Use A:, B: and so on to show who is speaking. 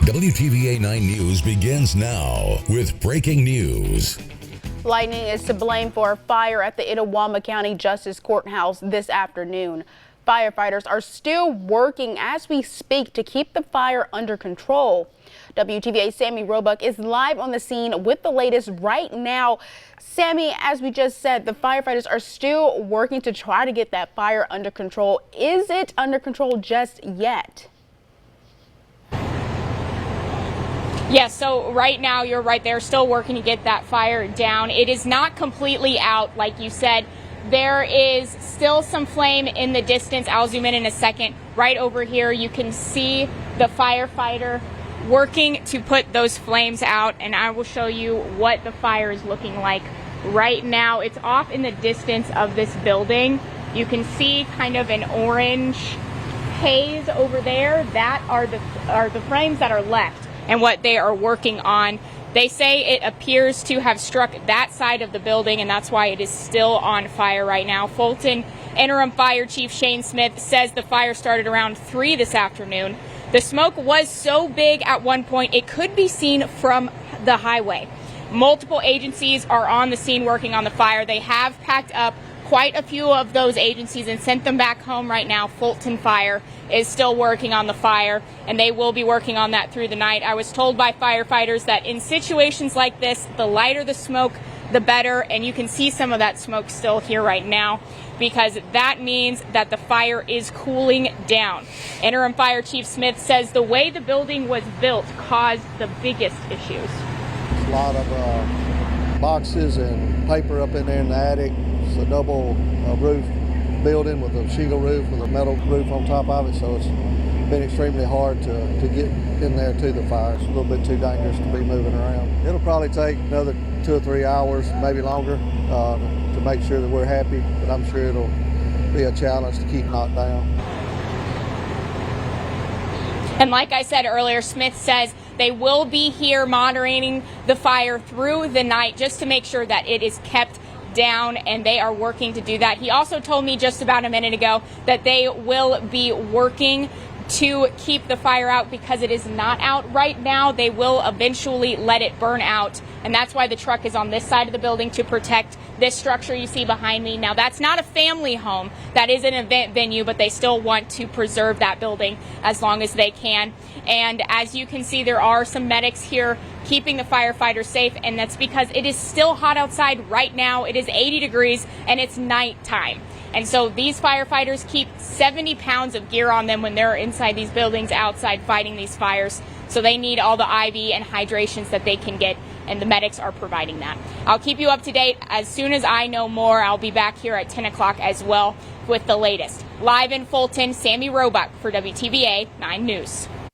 A: WTVA 9 News begins now with breaking news.
B: Lightning is to blame for a fire at the Itawamba County Justice Courthouse this afternoon. Firefighters are still working as we speak to keep the fire under control. WTVA's Sammy Roebuck is live on the scene with the latest right now. Sammy, as we just said, the firefighters are still working to try to get that fire under control. Is it under control just yet?
C: Yes, so right now you're right, they're still working to get that fire down. It is not completely out, like you said. There is still some flame in the distance. I'll zoom in a second. Right over here, you can see the firefighter working to put those flames out, and I will show you what the fire is looking like right now. It's off in the distance of this building. You can see kind of an orange haze over there. That are the flames that are left and what they are working on. They say it appears to have struck that side of the building, and that's why it is still on fire right now. Fulton Interim Fire Chief Shane Smith says the fire started around 3 this afternoon. The smoke was so big at one point it could be seen from the highway. Multiple agencies are on the scene working on the fire. They have packed up quite a few of those agencies and sent them back home right now. Fulton Fire is still working on the fire, and they will be working on that through the night. I was told by firefighters that in situations like this, the lighter the smoke, the better, and you can see some of that smoke still here right now, because that means that the fire is cooling down. Interim Fire Chief Smith says the way the building was built caused the biggest issues.
D: A lot of boxes and paper up in there in the attic. It's a double roof building with a shingle roof with a metal roof on top of it, so it's been extremely hard to get in there to the fire. It's a little bit too dangerous to be moving around. It'll probably take another 2 or 3 hours, maybe longer, to make sure that we're happy, but I'm sure it'll be a challenge to keep knocked down.
C: And like I said earlier, Smith says they will be here monitoring the fire through the night just to make sure that it is kept down, and they are working to do that. He also told me just about a minute ago that they will be working to keep the fire out because it is not out right now. They will eventually let it burn out, and that's why the truck is on this side of the building to protect this structure you see behind me. Now, that's not a family home. That is an event venue, but they still want to preserve that building as long as they can. And as you can see, there are some medics here keeping the firefighters safe, and that's because it is still hot outside right now. It is 80 degrees, and it's nighttime. And so these firefighters keep 70 pounds of gear on them when they're inside these buildings outside fighting these fires. So they need all the IV and hydrations that they can get, and the medics are providing that. I'll keep you up to date. As soon as I know more, I'll be back here at 10 o'clock as well with the latest. Live in Fulton, Sammy Roebuck for WTVA 9 News.